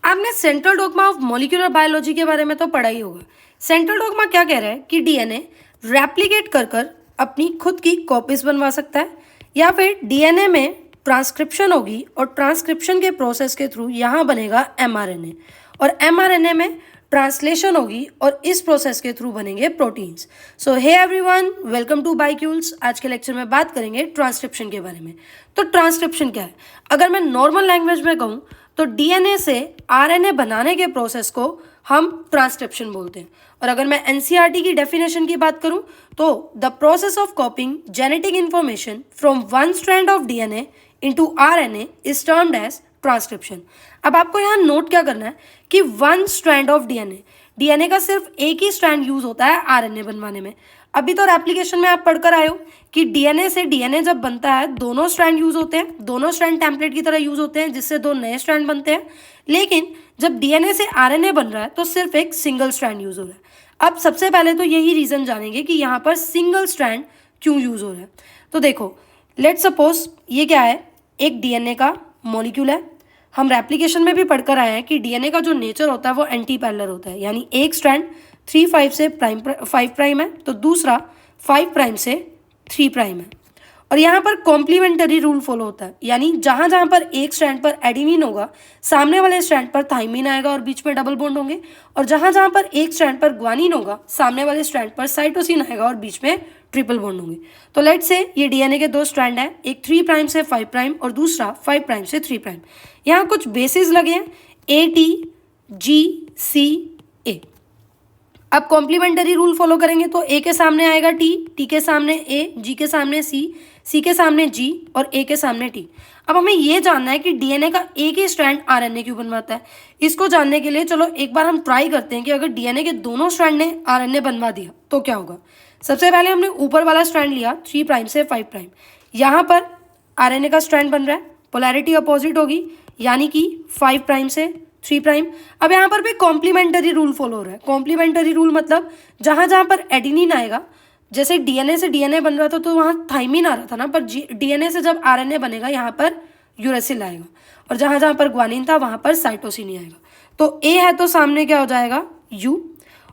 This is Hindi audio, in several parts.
आपने central dogma of molecular biology के बारे में तो पढ़ा ही होगा। सेंट्रल डोग्मा क्या कह रहा है कि डीएनए रेप्लिकेट कर कर अपनी खुद की कॉपीज बनवा सकता है, या फिर डीएनए में ट्रांसक्रिप्शन होगी और ट्रांसक्रिप्शन के प्रोसेस के थ्रू यहाँ बनेगा एमआरएनए, और एमआरएनए में ट्रांसलेशन होगी और इस प्रोसेस के थ्रू बनेंगे proteins. So hey everyone, welcome to Biocules. आज के लेक्चर में बात करेंगे ट्रांसक्रिप्शन के बारे में। तो ट्रांसक्रिप्शन क्या है? अगर मैं नॉर्मल लैंग्वेज में कहूँ तो डीएनए से आरएनए बनाने के प्रोसेस को हम ट्रांसक्रिप्शन बोलते हैं। और अगर मैं एनसीईआरटी की डेफिनेशन की बात करूं तो the process of copying genetic information from one strand of DNA into RNA is termed as transcription. अब आपको यहाँ नोट क्या करना है कि वन स्ट्रैंड ऑफ डीएनए का सिर्फ एक ही स्ट्रैंड यूज होता है आरएनए बनवाने में। अभी तो एप्लीकेशन में आप पढ़कर आए हो कि डीएनए से डीएनए जब बनता है दोनों स्ट्रैंड यूज होते हैं, दोनों स्ट्रैंड टेम्पलेट की तरह यूज होते हैं जिससे दो नए स्ट्रैंड बनते हैं। लेकिन जब डीएनए से आरएनए बन रहा है तो सिर्फ एक सिंगल स्ट्रैंड यूज हो रहा है। अब सबसे पहले तो यही रीजन जानेंगे कि यहाँ पर सिंगल स्ट्रैंड क्यों यूज हो रहा है। तो देखो, लेट सपोज ये क्या है, एक डीएनए का मॉलिक्यूल है। हम रेप्लिकेशन में भी पढ़कर आए हैं कि डीएनए का जो नेचर होता है वो एंटी पैरेलल होता है, यानी एक स्ट्रैंड 3' से 5' है तो दूसरा 5' से 3' है। और यहाँ पर कॉम्प्लीमेंटरी रूल फॉलो होता है, यानी जहाँ जहाँ पर एक स्ट्रैंड पर एडेनिन होगा सामने वाले स्ट्रैंड पर थाइमिन आएगा और बीच में डबल बॉन्ड होंगे, और जहाँ जहाँ पर एक स्ट्रैंड पर ग्वानिन होगा सामने वाले स्ट्रैंड पर साइटोसिन आएगा और बीच में ट्रिपल बॉन्ड होंगे। तो लेट से ये डीएनए के दो स्ट्रैंड हैं, एक 3' से 5' और दूसरा 5' से 3'। यहाँ कुछ बेसिस लगे हैं ATGCA। अब कॉम्प्लीमेंटरी रूल फॉलो करेंगे तो ए के सामने आएगा टी के सामने ए, जी के सामने सी के सामने जी और ए के सामने टी। अब हमें ये जानना है कि डीएनए का एक ही स्ट्रैंड आरएनए क्यों बनवाता है। इसको जानने के लिए चलो एक बार हम ट्राई करते हैं कि अगर डीएनए के दोनों स्ट्रैंड ने आरएनए बनवा दिया तो क्या होगा। सबसे पहले हमने ऊपर वाला स्ट्रैंड लिया 3' से 5'। यहाँ पर आरएनए का स्ट्रैंड बन रहा है, पोलैरिटी अपोजिट होगी, यानी कि 5' से 3'। अब यहाँ पर भी कॉम्प्लीमेंटरी रूल फॉलो हो रहा है। कॉम्प्लीमेंटरी रूल मतलब जहाँ जहाँ पर एडेनिन आएगा, जैसे डीएनए से डीएनए बन रहा था तो वहाँ थाइमिन आ रहा था ना, पर डीएनए से जब आरएनए बनेगा यहाँ पर यूरेसिल आएगा, और जहाँ जहाँ पर ग्वानिन था वहाँ पर साइटोसिन आएगा। तो ए है तो सामने क्या हो जाएगा यू,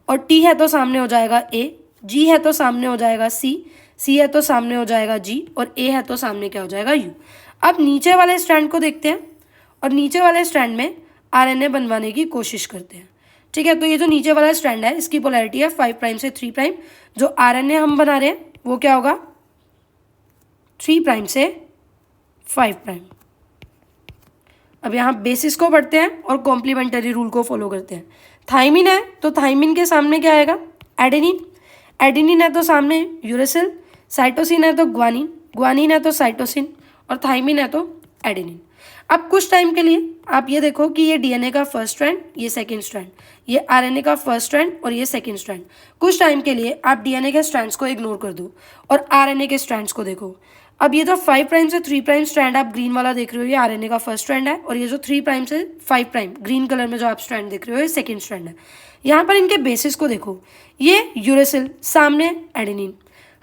और टी है तो सामने हो जाएगा ए, जी है तो सामने हो जाएगा सी है तो सामने हो जाएगा जी, और ए है तो सामने क्या हो जाएगा यू। अब नीचे वाले स्ट्रैंड को देखते हैं, और नीचे वाले स्ट्रैंड में आरएनए बनवाने की कोशिश करते हैं। ठीक है, तो ये जो नीचे वाला स्ट्रैंड है इसकी पोलैरिटी है 5' से 3'। जो आरएनए हम बना रहे हैं वो क्या होगा 3' से 5'। अब यहाँ बेसिस को पढ़ते हैं और कॉम्प्लीमेंटरी रूल को फॉलो करते हैं। थाइमिन है तो थाइमिन के सामने क्या आएगा एडेनिन है तो सामने यूरेसिल, साइटोसिन है तो ग्वानिन है तो साइटोसिन, और थाइमिन है तो एडेनिन। अब कुछ टाइम के लिए आप ये देखो कि ये डीएनए का फर्स्ट स्ट्रैंड, ये सेकंड स्ट्रैंड, ये आरएनए का फर्स्ट स्ट्रैंड और ये सेकंड स्ट्रैंड। कुछ टाइम के लिए आप डीएनए के स्ट्रैंड्स को इग्नोर कर दो और आरएनए के स्ट्रैंड्स को देखो। अब ये जो 5' से 3' स्ट्रैंड आप ग्रीन वाला देख रहे हो ये आरएनए का फर्स्ट स्ट्रैंड है, और ये जो 3' से 5' ग्रीन कलर में जो आप स्ट्रैंड देख रहे हो ये सेकेंड स्ट्रैंड है। यहाँ पर इनके बेसिस को देखो, ये यूरेसिल सामने एडेनिन।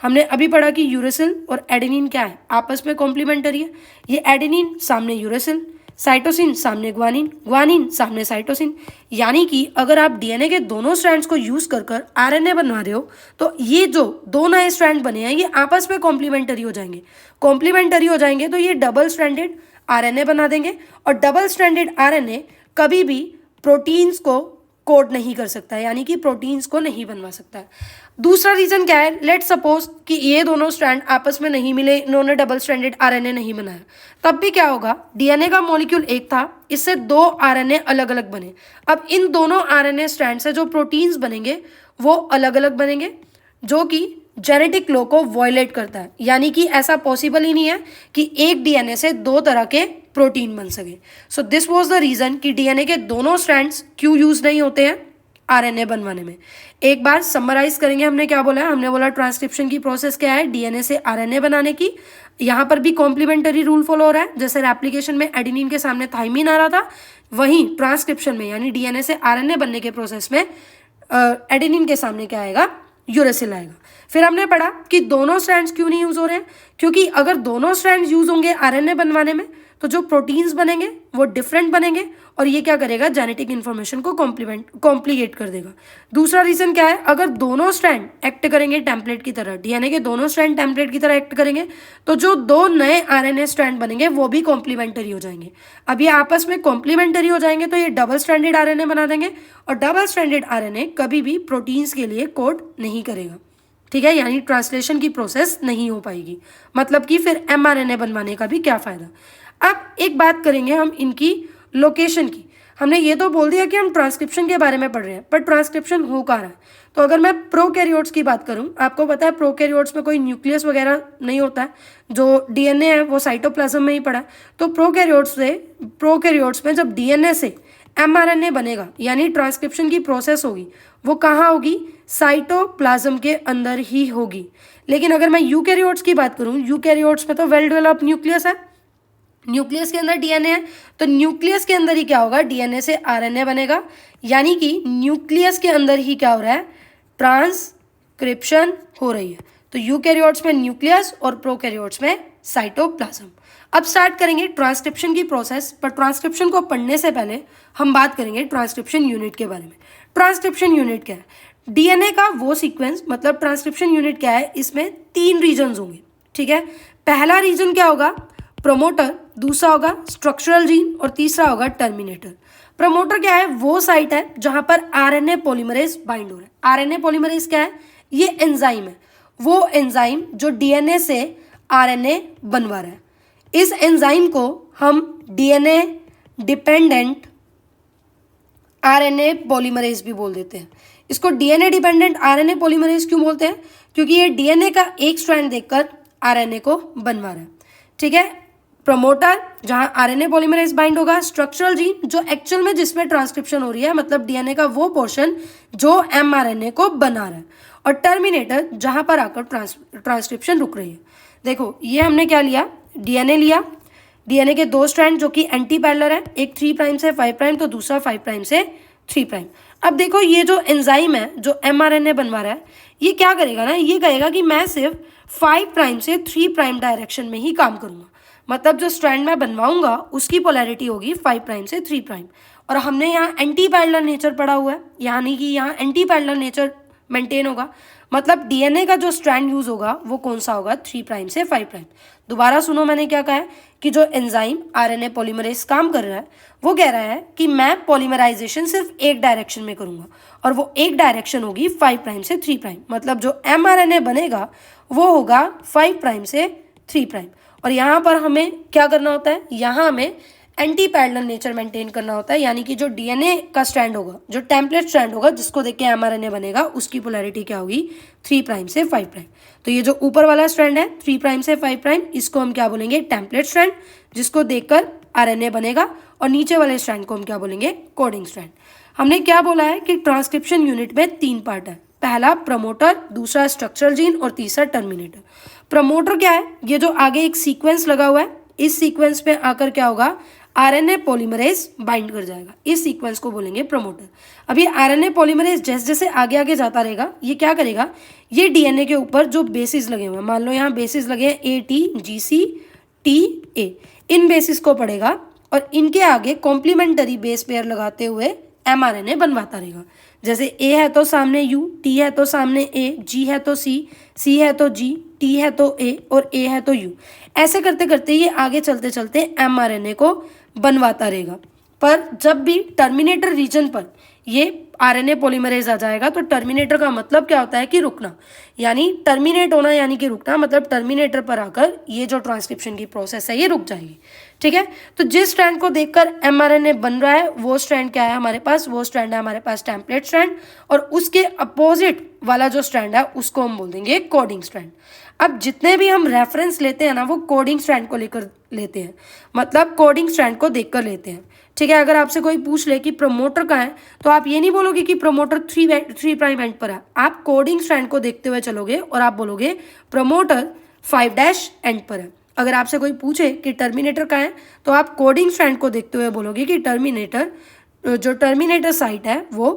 हमने अभी पढ़ा कि यूरेसिल और एडेनिन क्या है, आपस में कॉम्प्लीमेंटरी है। ये एडेनिन सामने यूरेसिल, साइटोसिन सामने ग्वानिन सामने साइटोसिन, यानी कि अगर आप डीएनए के दोनों स्ट्रैंड्स को यूज कर आरएनए बनवा रहे हो तो ये जो दो नए स्ट्रैंड बने हैं ये आपस में कॉम्प्लीमेंटरी हो जाएंगे। कॉम्प्लीमेंटरी हो जाएंगे तो ये डबल स्ट्रैंडेड आरएनए बना देंगे, और डबल स्ट्रैंडेड आरएनए कभी भी प्रोटीन्स को कोड नहीं कर सकता है, यानी कि प्रोटीन्स को नहीं बनवा सकता है। दूसरा रीजन क्या है, लेट सपोज कि ये दोनों स्ट्रैंड आपस में नहीं मिले, इन्होंने डबल स्ट्रैंडेड आरएनए नहीं बनाया, तब भी क्या होगा, डीएनए का मॉलिक्यूल एक था, इससे दो आरएनए अलग अलग बने। अब इन दोनों आरएनए स्ट्रैंड से जो प्रोटीन्स बनेंगे वो अलग अलग बनेंगे, जो कि जेनेटिक लॉ को वॉयलेट करता है, यानी कि ऐसा पॉसिबल ही नहीं है कि एक डीएनए से दो तरह के प्रोटीन बन सके। So this was the reason कि डीएनए के दोनों स्ट्रैंड्स क्यों यूज नहीं होते हैं आरएनए बनवाने में। एक बार समराइज करेंगे, हमने क्या बोला, हमने बोला ट्रांसक्रिप्शन की प्रोसेस क्या है, डीएनए से आरएनए बनाने की। यहाँ पर भी कॉम्प्लीमेंटरी रूल फॉलो हो रहा है, जैसे रेप्लिकेशन में एडेनिन के सामने थाइमिन आ रहा था, वहीं ट्रांसक्रिप्शन में यानी डीएनए से आरएनए बनने के प्रोसेस में एडेनिन के सामने क्या आएगा यूरेसिल आएगा। फिर हमने पढ़ा कि दोनों स्ट्रैंड्स क्यों नहीं यूज़ हो रहे हैं, क्योंकि अगर दोनों स्ट्रैंड्स यूज़ होंगे आरएनए बनवाने में तो जो प्रोटीन्स बनेंगे वो डिफरेंट बनेंगे और ये क्या करेगा, जेनेटिक इन्फॉर्मेशन को कॉम्प्लिकेट कर देगा। दूसरा रीज़न क्या है, अगर दोनों स्ट्रैंड एक्ट करेंगे टेम्पलेट की तरह, डीएनए के दोनों स्ट्रैंड टेम्पलेट की तरह एक्ट करेंगे तो जो दो नए आरएनए स्ट्रैंड बनेंगे वो भी कॉम्प्लीमेंट्री हो जाएंगे। अब ये आपस में कॉम्प्लीमेंट्री हो जाएंगे तो ये डबल स्ट्रैंडेड आरएनए बना देंगे और डबल स्ट्रैंडेड आरएनए कभी भी प्रोटीन्स के लिए कोड नहीं करेगा, ठीक है, यानी ट्रांसलेशन की प्रोसेस नहीं हो पाएगी। मतलब कि फिर एमआरएनए बनवाने का भी क्या फ़ायदा। अब एक बात करेंगे हम इनकी लोकेशन की। हमने ये तो बोल दिया कि हम ट्रांसक्रिप्शन के बारे में पढ़ रहे हैं, पर ट्रांसक्रिप्शन हो कहाँ रहा है। तो अगर मैं प्रोकैरियोट्स की बात करूं, आपको पता है प्रोकैरियोट्स में कोई न्यूक्लियस वगैरह नहीं होता है, जो डीएनए है वो साइटोप्लाज्म में ही पड़ा है। तो प्रोकैरियोट्स में जब डीएनए से एमआरएनए बनेगा यानी ट्रांसक्रिप्शन की प्रोसेस होगी वो कहाँ होगी, साइटोप्लाज्म के अंदर ही होगी। लेकिन अगर मैं यूकैरियोट्स की बात करूं, यूकैरियोट्स में तो वेल डेवलप्ड न्यूक्लियस है, न्यूक्लियस के अंदर डीएनए है, तो न्यूक्लियस के अंदर ही क्या होगा, डीएनए से आरएनए बनेगा, यानी कि न्यूक्लियस के अंदर ही क्या हो रहा है, ट्रांसक्रिप्शन हो रही है। तो यूकैरियोट्स में न्यूक्लियस और प्रोकैरियोट्स में साइटोप्लाज्म। अब स्टार्ट करेंगे ट्रांसक्रिप्शन की प्रोसेस, पर ट्रांसक्रिप्शन को पढ़ने से पहले हम बात करेंगे ट्रांसक्रिप्शन यूनिट के बारे में। ट्रांसक्रिप्शन यूनिट क्या है, डीएनए का वो सीक्वेंस, मतलब ट्रांसक्रिप्शन यूनिट क्या है, इसमें 3 रीजन्स होंगे, ठीक है। पहला रीजन क्या होगा, प्रोमोटर, दूसरा होगा स्ट्रक्चरल जीन और तीसरा होगा टर्मिनेटर। प्रोमोटर क्या है, वो साइट है जहां पर आरएनए पॉलीमरेज बाइंड हो रहा है। आरएनए पॉलीमरेज क्या है, ये एंजाइम है, वो एंजाइम जो डीएनए से आरएनए बनवा रहा है। इस एंजाइम को हम डीएनए डिपेंडेंट आरएनए पॉलीमरेज भी बोल देते हैं। इसको डीएनए डिपेंडेंट आरएनए पॉलीमरेज क्यों बोलते हैं, क्योंकि ये डीएनए का एक स्ट्रैंड देखकर आरएनए को बनवा रहा है, ठीक है। प्रमोटर जहां आरएनए पॉलीमरेज बाइंड होगा, स्ट्रक्चरल जीन जो एक्चुअल में जिसमें ट्रांसक्रिप्शन हो रही है, मतलब डीएनए का वो पोर्शन जो एमआरएनए को बना रहा है, और टर्मिनेटर जहां पर आकर ट्रांसक्रिप्शन रुक रही है। देखो ये हमने क्या लिया, डीएनए लिया, डीएनए के 2 स्ट्रैंड जो कि एंटी पैरेलल है, एक 3 प्राइम से 5 प्राइम तो दूसरा 5 प्राइम से 3 प्राइम। अब देखो ये जो एंजाइम है जो एमआरएनए बनवा रहा है, ये क्या करेगा ना, ये कहेगा कि मैं सिर्फ 5 प्राइम से 3 प्राइम डायरेक्शन में ही काम करूंगा। मतलब जो स्ट्रैंड मैं बनवाऊंगा उसकी पोलैरिटी होगी 5 प्राइम से 3 प्राइम। और हमने यहाँ एंटी पैरेलल नेचर पढ़ा हुआ है, यानी कि यहाँ एंटी पैरेलल नेचर मेंटेन होगा। मतलब डीएनए का जो स्ट्रैंड यूज होगा वो कौन सा होगा, 3 प्राइम से 5 प्राइम। दोबारा सुनो, मैंने क्या कहा है कि जो एंजाइम आरएनए पॉलीमरेज काम कर रहा है वो कह रहा है कि मैं पॉलीमराइजेशन सिर्फ एक डायरेक्शन में करूंगा, और वो एक डायरेक्शन होगी 5 प्राइम से 3 प्राइम। मतलब जो एमआरएनए बनेगा वो होगा 5 प्राइम से 3 प्राइम। और यहाँ पर हमें क्या करना होता है, यहाँ हमें एंटी पैरेलल नेचर मेंटेन करना होता है, यानी कि जो डीएनए का स्ट्रैंड होगा, जो टेम्पलेट स्ट्रैंड होगा जिसको देख के एमआरएनए बनेगा, उसकी पोलैरिटी क्या होगी, 3 प्राइम से 5 प्राइम। तो ये जो ऊपर वाला स्ट्रैंड है 3 प्राइम से 5 प्राइम, इसको हम क्या बोलेंगे, टेम्पलेट स्ट्रैंड, जिसको देखकर आरएनए बनेगा। और नीचे वाले स्ट्रैंड को हम क्या बोलेंगे, कोडिंग स्ट्रैंड। हमने क्या बोला है कि ट्रांसक्रिप्शन यूनिट में 3 पार्ट है, पहला प्रमोटर, दूसरा स्ट्रक्चरल जीन और तीसरा टर्मिनेटर। प्रमोटर क्या है, ये जो आगे एक सीक्वेंस लगा हुआ है, इस सीक्वेंस पे आकर क्या होगा, आरएनए पॉलीमरेज बाइंड कर जाएगा, इस सीक्वेंस को बोलेंगे प्रमोटर। अब ये आरएनए पॉलीमरेज जैसे जैसे आगे आगे जाता रहेगा, ये क्या करेगा, ये डीएनए के ऊपर जो बेसिस लगे हुए हैं, मान लो यहाँ बेसिस लगे हैं AT GC TA, in basis को पढ़ेगा और इनके आगे कॉम्प्लीमेंटरी बेस पेयर लगाते हुए एमआरएनए बनवाता रहेगा। जैसे A है तो सामने U, T है तो सामने A, G है तो C है तो G, T है तो A और A है तो U। ऐसे करते करते ये आगे चलते चलते एमआरएनए को बनवाता रहेगा। पर जब भी टर्मिनेटर रीजन पर ये आरएनए पॉलीमरेज आ जाएगा तो टर्मिनेटर का मतलब क्या होता है कि रुकना, यानी टर्मिनेट होना यानी कि रुकना, मतलब टर्मिनेटर पर आकर ये जो ट्रांसक्रिप्शन की प्रोसेस है ये रुक जाएगी, ठीक है। तो जिस स्ट्रैंड को देखकर एमआरएनए बन रहा है वो स्ट्रैंड क्या है हमारे पास, वो स्ट्रैंड है हमारे पास टेम्पलेट स्ट्रैंड, और उसके अपोजिट वाला जो स्ट्रैंड है उसको हम बोल देंगे कोडिंग स्ट्रैंड। अब जितने भी हम रेफरेंस लेते हैं ना वो कोडिंग स्ट्रैंड को लेकर लेते हैं, मतलब कोडिंग स्ट्रैंड को देखकर लेते हैं, ठीक है। अगर आपसे कोई पूछ ले कि प्रमोटर कहाँ है तो आप ये नहीं बोलोगे कि प्रमोटर 3 प्राइम एंड पर है, आप कोडिंग स्ट्रैंड को देखते हुए चलोगे और आप बोलोगे प्रमोटर 5' एंड पर है। अगर आपसे कोई पूछे कि टर्मिनेटर कहाँ है तो आप कोडिंग स्ट्रैंड को देखते हुए बोलोगे कि टर्मिनेटर, जो टर्मिनेटर साइट है वो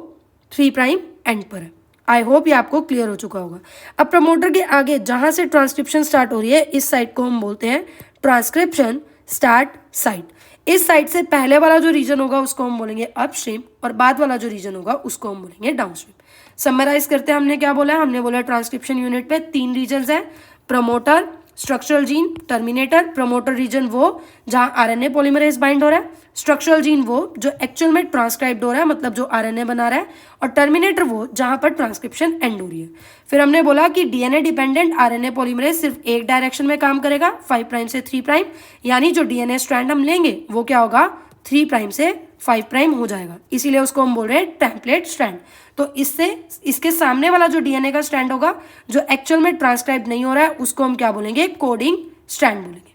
3 प्राइम एंड पर है। आई होप ये आपको क्लियर हो चुका होगा। अब प्रमोटर के आगे जहां से ट्रांसक्रिप्शन स्टार्ट हो रही है इस साइट को हम बोलते हैं ट्रांसक्रिप्शन स्टार्ट साइट। इस साइट से पहले वाला जो रीजन होगा उसको हम बोलेंगे अपस्ट्रीम और बाद वाला जो रीजन होगा उसको हम बोलेंगे डाउनस्ट्रीम। समराइज करते हैं, हमने क्या बोला, हमने बोला ट्रांसक्रिप्शन यूनिट पे 3 रीजन्स हैं, promoter, structural gene, terminator. Promoter region वो जहां आरएनए पॉलीमरेज बाइंड हो रहा है, स्ट्रक्चरल जीन वो जो एक्चुअल में ट्रांसक्राइब्ड हो रहा है मतलब जो आरएनए बना रहा है, और टर्मिनेटर वो जहां पर ट्रांसक्रिप्शन एंड हो रही है। फिर हमने बोला कि डीएनए डिपेंडेंट आरएनए पॉलीमरेज सिर्फ एक डायरेक्शन में काम करेगा 5 प्राइम से 3 प्राइम, यानी जो डीएनए स्ट्रैंड हम लेंगे वो क्या होगा 3 प्राइम से 5 प्राइम हो जाएगा, इसीलिए उसको हम बोल रहे हैं टेम्पलेट स्ट्रैंड। तो इससे इसके सामने वाला जो डीएनए का स्ट्रैंड होगा जो एक्चुअल में ट्रांसक्राइब नहीं हो रहा है उसको हम क्या बोलेंगे, कोडिंग स्ट्रैंड बोलेंगे।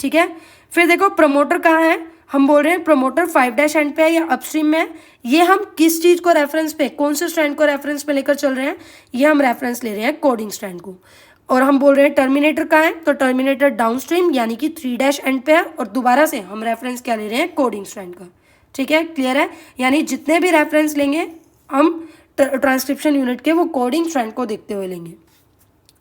ठीक है, फिर देखो प्रमोटर कहाँ है, हम बोल रहे हैं प्रमोटर 5' एंड पे है या अपस्ट्रीम में है। ये हम किस चीज को रेफरेंस पे, कौन से स्ट्रैंड को रेफरेंस पे लेकर चल रहे हैं, ये हम रेफरेंस ले रहे हैं कोडिंग स्ट्रैंड को। और हम बोल रहे हैं टर्मिनेटर कहाँ है, तो टर्मिनेटर डाउनस्ट्रीम यानी कि 3' एंड पे है, और दोबारा से हम रेफरेंस क्या ले रहे हैं, कोडिंग स्ट्रैंड का। ठीक है, क्लियर है, यानी जितने भी रेफरेंस लेंगे हम ट्रांसक्रिप्शन यूनिट के वो कोडिंग स्ट्रैंड को देखते हुए लेंगे।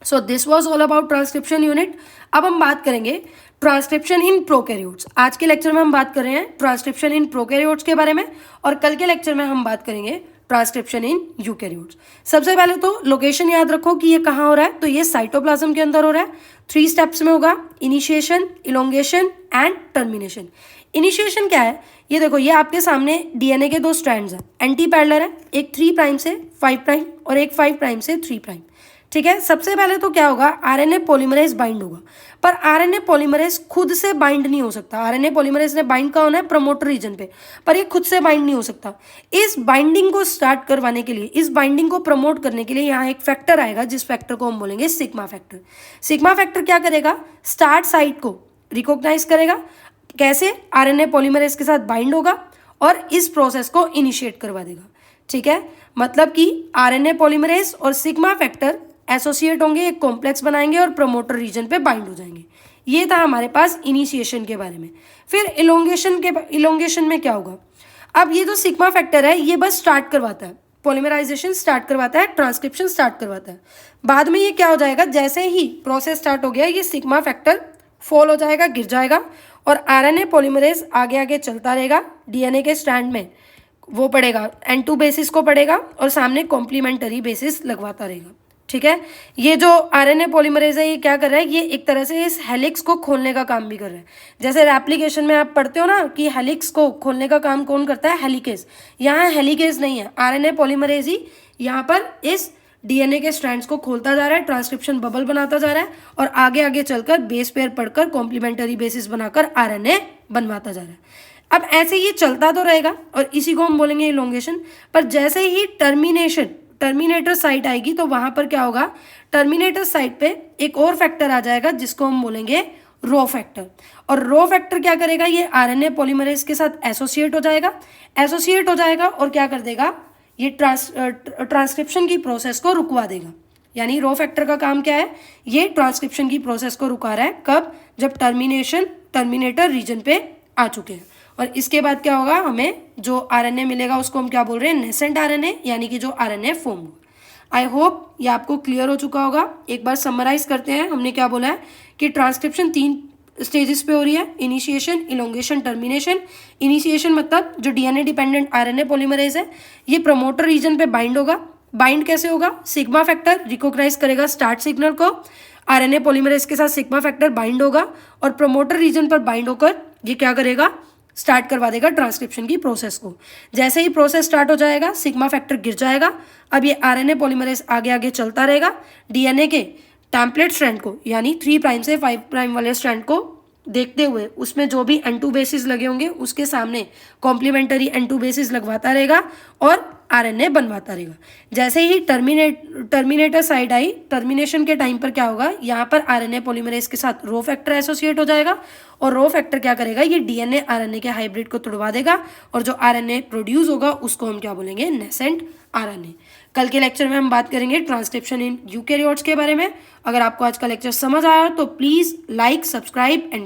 सो this was all about transcription unit. अब हम बात करेंगे ट्रांसक्रिप्शन इन प्रोकैरियोट्स। आज के लेक्चर में हम बात कर रहे हैं ट्रांसक्रिप्शन इन प्रोकैरियोट्स के बारे में, और कल के लेक्चर में हम बात करेंगे ट्रांसक्रिप्शन इन यूकैरियोट्स। सबसे पहले तो लोकेशन याद रखो कि ये कहाँ हो रहा है, तो ये साइटोप्लाज्म के अंदर हो रहा है। 3 स्टेप्स में होगा, initiation, elongation and termination. Initiation क्या है, ये देखो, ये आपके सामने डीएनए के 2 स्ट्रैंड्स हैं, एंटी पैरेलल है, एक 3 प्राइम से 5 प्राइम और एक 5 प्राइम से 3 प्राइम। ठीक है, सबसे पहले तो क्या होगा, आरएनए पॉलीमरेज बाइंड होगा, पर आरएनए पॉलीमरेज खुद से बाइंड नहीं हो सकता। आरएनए पॉलीमरेज ने बाइंड का होना है प्रमोटर रीजन पे, पर ये खुद से बाइंड नहीं हो सकता। इस बाइंडिंग को स्टार्ट करवाने के लिए, इस बाइंडिंग को प्रमोट करने के लिए यहाँ एक फैक्टर आएगा जिस फैक्टर को हम बोलेंगे सिग्मा फैक्टर। सिग्मा फैक्टर क्या करेगा, स्टार्ट साइट को रिकॉग्नाइज करेगा, कैसे, आरएनए पॉलीमरेज के साथ बाइंड होगा और इस प्रोसेस को इनिशिएट करवा देगा। ठीक है, मतलब कि आरएनए पॉलीमरेज और सिग्मा फैक्टर एसोसिएट होंगे, एक कॉम्प्लेक्स बनाएंगे और प्रमोटर रीजन पे बाइंड हो जाएंगे। ये था हमारे पास इनिशिएशन के बारे में। फिर इलोंगेशन में क्या होगा, अब ये जो सिग्मा फैक्टर है ये बस स्टार्ट करवाता है, पॉलीमराइजेशन स्टार्ट करवाता है, ट्रांसक्रिप्शन स्टार्ट करवाता है। बाद में ये क्या हो जाएगा, जैसे ही प्रोसेस स्टार्ट हो गया ये सिग्मा फैक्टर फॉल हो जाएगा, गिर जाएगा, और आरएनए पॉलीमरेज आगे आगे चलता रहेगा, डीएनए के स्ट्रैंड में वो पड़ेगा, N2 बेसिस को पड़ेगा और सामने कॉम्प्लीमेंटरी बेसिस लगवाता रहेगा। ठीक है, ये जो आरएनए पॉलीमरेज है ये क्या कर रहा है, ये एक तरह से इस हेलिक्स को खोलने का काम भी कर रहा है। जैसे रेप्लिकेशन में आप पढ़ते हो ना कि हेलिक्स को खोलने का काम कौन करता है, हेलिकेज। यहाँ हेलिकेज नहीं है, आरएनए पॉलीमरेज ही यहाँ पर इस डीएनए के स्ट्रैंड्स को खोलता जा रहा है, ट्रांसक्रिप्शन बबल बनाता जा रहा है और आगे आगे चलकर बेस पेयर पढ़कर कॉम्प्लीमेंटरी बेसिस बनाकर आरएनए बनवाता जा रहा है। अब ऐसे ये चलता तो रहेगा और इसी को हम बोलेंगे इलोंगेशन। पर जैसे ही टर्मिनेटर साइट आएगी तो वहां पर क्या होगा, टर्मिनेटर साइट पे एक और फैक्टर आ जाएगा जिसको हम बोलेंगे रो फैक्टर। और रो फैक्टर क्या करेगा, ये आरएनए पॉलीमरेज के साथ एसोसिएट हो जाएगा और क्या कर देगा, ये ट्रांसक्रिप्शन की प्रोसेस को रुकवा देगा। यानी रो फैक्टर का काम क्या है, ये ट्रांसक्रिप्शन की प्रोसेस को रुका रहा है। कब, जब टर्मिनेटर रीजन पे आ चुके हैं। और इसके बाद क्या होगा, हमें जो आरएनए मिलेगा उसको हम क्या बोल रहे हैं, नेसेंट आरएनए, यानी कि जो आरएनए फॉर्म होगा। आई होप ये आपको क्लियर हो चुका होगा। एक बार समराइज करते हैं, हमने क्या बोला है कि ट्रांसक्रिप्शन 3 स्टेजेस पे हो रही है, इनिशिएशन, इलोंगेशन, टर्मिनेशन। इनिशिएशन मतलब जो डीएनए डिपेंडेंट आरएनए पॉलीमरेज है ये प्रमोटर रीजन पे बाइंड होगा। बाइंड कैसे होगा, सिग्मा फैक्टर रिकॉग्नाइज करेगा स्टार्ट सिग्नल को, आरएनए पॉलीमरेज के साथ सिग्मा फैक्टर बाइंड होगा और प्रमोटर रीजन पर बाइंड होकर ये क्या करेगा, स्टार्ट करवा देगा ट्रांसक्रिप्शन की प्रोसेस को। जैसे ही प्रोसेस स्टार्ट हो जाएगा सिग्मा फैक्टर गिर जाएगा। अब ये आरएनए पॉलीमरेज आगे आगे चलता रहेगा, डीएनए के टेम्पलेट स्ट्रैंड को यानी 3 प्राइम से 5 प्राइम वाले स्ट्रैंड को देखते हुए उसमें जो भी N2 बेसिस लगे होंगे उसके सामने कॉम्प्लीमेंटरी N2 बेसिस लगवाता रहेगा और आरएनए बनवाता रहेगा। जैसे ही टर्मिनेटर साइड आई, टर्मिनेशन के टाइम पर क्या होगा, यहाँ पर आरएनए पॉलीमरेज के साथ रो फैक्टर एसोसिएट हो जाएगा और रो फैक्टर क्या करेगा, ये डीएनए आरएनए के हाइब्रिड को तोड़वा देगा और जो आरएनए प्रोड्यूस होगा उसको हम क्या बोलेंगे, नेसेंट आरएनए। कल के लेक्चर में हम बात करेंगे ट्रांसक्रिप्शन इन यूकैरियोट्स के बारे में। अगर आपको आज का लेक्चर समझ आया तो प्लीज़ लाइक, सब्सक्राइब एंड